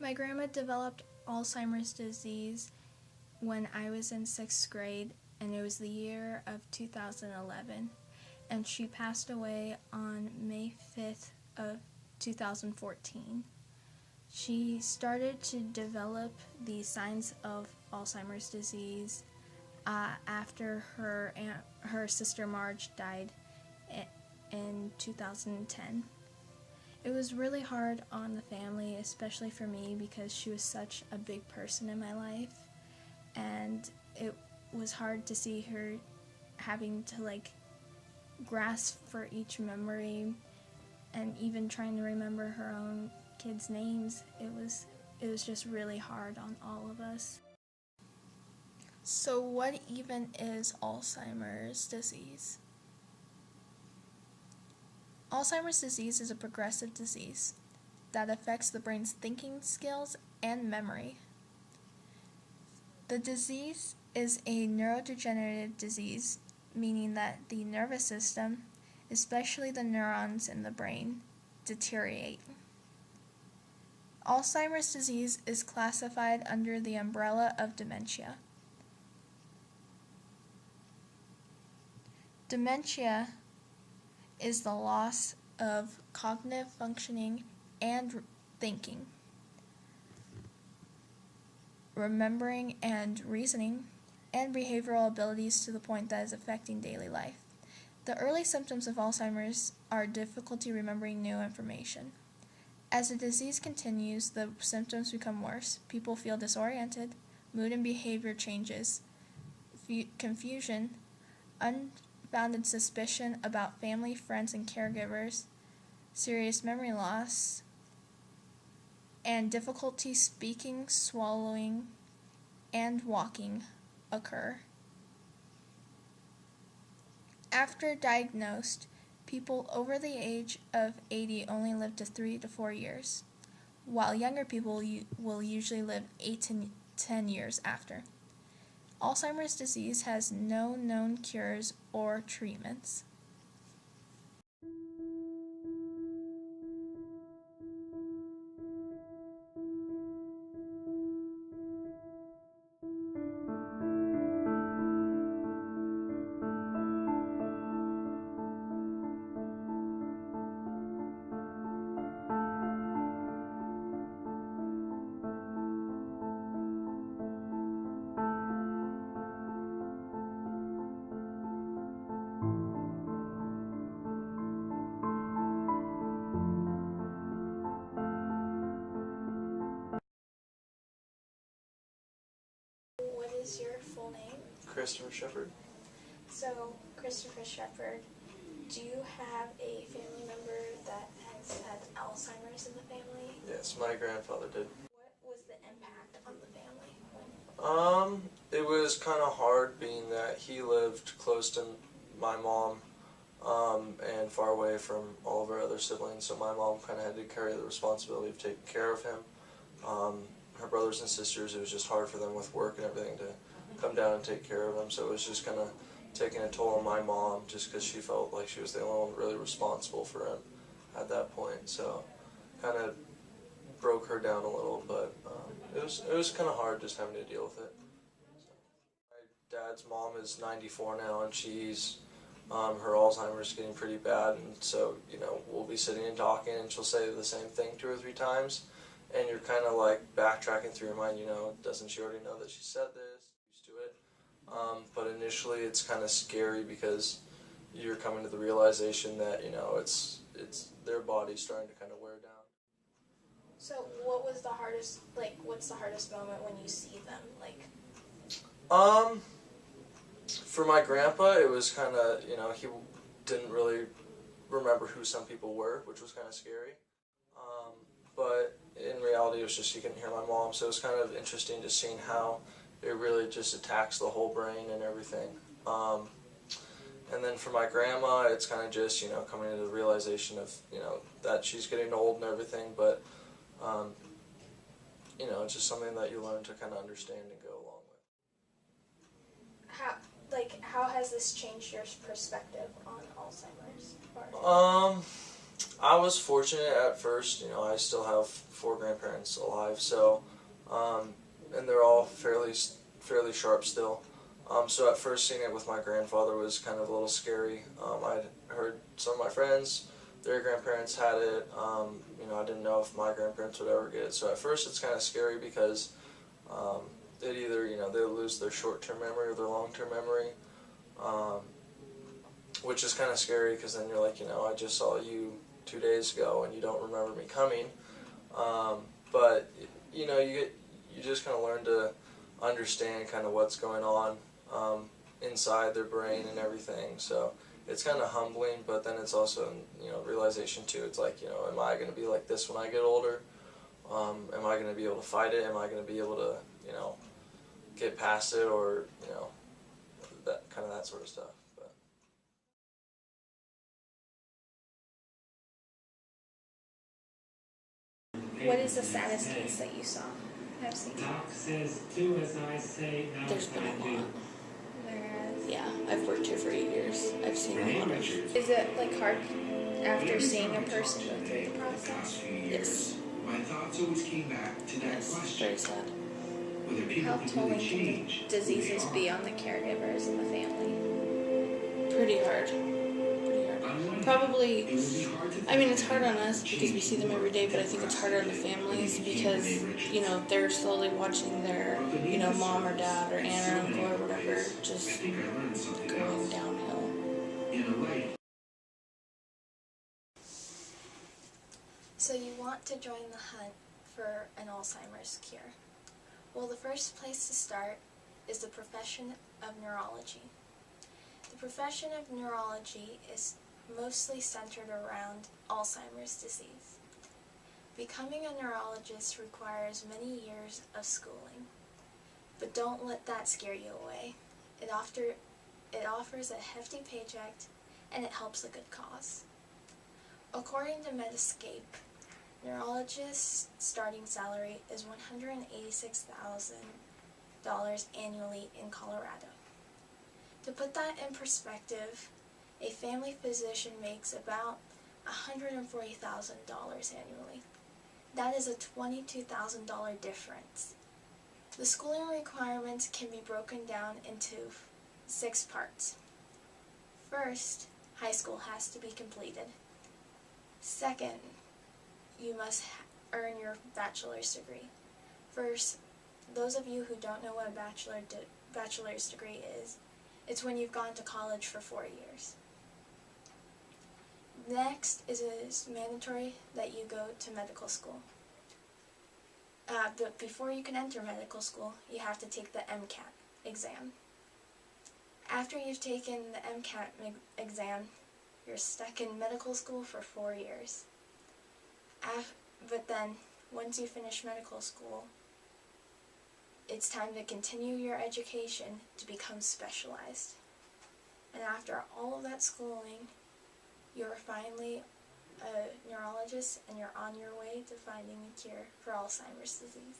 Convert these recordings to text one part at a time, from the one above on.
My grandma developed Alzheimer's disease when I was in 6th grade, and it was the year of 2011, and she passed away on May 5th of 2014. She started to develop the signs of Alzheimer's disease after her sister Marge died in 2010. It was really hard on the family, especially for me, because she was such a big person in my life, and it was hard to see her having to grasp for each memory and even trying to remember her own kids' names. It was just really hard on all of us. So what even is Alzheimer's disease? Alzheimer's disease is a progressive disease that affects the brain's thinking skills and memory. The disease is a neurodegenerative disease, meaning that the nervous system, especially the neurons in the brain, deteriorate. Alzheimer's disease is classified under the umbrella of dementia. Dementia is the loss of cognitive functioning and thinking, remembering and reasoning, and behavioral abilities to the point that is affecting daily life. The early symptoms of Alzheimer's are difficulty remembering new information. As the disease continues, the symptoms become worse. People feel disoriented, mood and behavior changes, confusion, unfounded suspicion about family, friends, and caregivers, serious memory loss, and difficulty speaking, swallowing, and walking occur. After diagnosed, people over the age of 80 only live to 3 to 4 years, while younger people will usually live 8 to 10 years after. Alzheimer's disease has no known cures or treatments. What is your full name? Christopher Shepard. So, Christopher Shepard, do you have a family member that has had Alzheimer's in the family? Yes, my grandfather did. What was the impact on the family? It was kind of hard being that he lived close to my mom, and far away from all of our other siblings, so my mom kind of had to carry the responsibility of taking care of him. Her brothers and sisters, it was just hard for them with work and everything to come down and take care of him, so it was just kind of taking a toll on my mom just because she felt like she was the only one really responsible for him at that point, so kind of broke her down a little, but it was kind of hard just having to deal with it. So, my dad's mom is 94 now, and she's her Alzheimer's getting pretty bad, and so we'll be sitting and talking, and she'll say the same thing 2 or 3 times, and you're kind of like backtracking through your mind. Doesn't she already know that she said this? Used to it, but initially it's kind of scary because you're coming to the realization that it's their body's starting to kind of wear down. So, what was the hardest, what's the hardest moment when you see them, For my grandpa, it was kind of, he didn't really remember who some people were, which was kind of scary. But in reality, it was just he couldn't hear my mom, so it was kind of interesting just seeing how it really just attacks the whole brain and everything. And then for my grandma, it's kind of just, coming to the realization of, that she's getting old and everything, but it's just something that you learn to kind of understand and go along with. How has this changed your perspective on Alzheimer's? I was fortunate at first. You know, I still have 4 grandparents alive, so and they're all fairly sharp still. So at first seeing it with my grandfather was kind of a little scary. I'd heard some of my friends, their grandparents had it. You know, I didn't know if my grandparents would ever get it. So at first it's kind of scary because they'd either, you know, they'll lose their short-term memory or their long-term memory, which is kind of scary because then you're like, you know, I just saw you 2 days ago and you don't remember me coming. But you know, you just kind of learn to understand kind of what's going on inside their brain and everything. So it's kind of humbling, but then it's also, you know, realization too. It's like, you know, am I going to be like this when I get older? Am I going to be able to fight it? Am I going to be able to, you know, get past it, or, you know, that sort of stuff. But What is the saddest case that you saw? Have seen? Doc says, do as I say, not There's as been I a do. lot. Whereas, Yeah, I've worked here for 8 years. I've seen a lot of. is it like hard after seeing a person go through the process? Yes. My thoughts always came back to that Yes, question. very sad. Whether people How can tolling really can change the who they diseases are. be on the caregivers and the family? Pretty hard. Pretty hard. On one hand, Probably. it would be hard to I mean, think it's hard that on us because we see them every day, but I think it's harder on the families because, you know, they're slowly watching their, you know, mom or dad or aunt or uncle or whatever I just think I learned something going else. downhill. In a way, So you want to join the hunt for an Alzheimer's cure? Well, the first place to start is the profession of neurology. The profession of neurology is mostly centered around Alzheimer's disease. Becoming a neurologist requires many years of schooling, but don't let that scare you away. It offers a hefty paycheck and it helps a good cause. According to Medscape, neurologists' starting salary is $186,000 annually in Colorado. To put that in perspective, a family physician makes about $140,000 annually. That is a $22,000 difference. The schooling requirements can be broken down into 6 parts. First, high school has to be completed. Second, you must earn your bachelor's degree. First, those of you who don't know what a bachelor's degree is, it's when you've gone to college for 4 years. Next is it's mandatory that you go to medical school. But before you can enter medical school, you have to take the MCAT exam. After you've taken the MCAT exam, you're stuck in medical school for 4 years. But then, once you finish medical school, it's time to continue your education to become specialized. And after all of that schooling, you're finally a neurologist and you're on your way to finding a cure for Alzheimer's disease.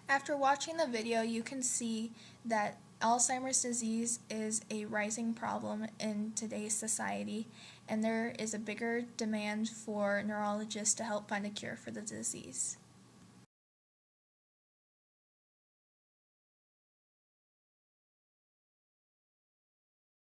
After watching the video, you can see that Alzheimer's disease is a rising problem in today's society, and there is a bigger demand for neurologists to help find a cure for the disease.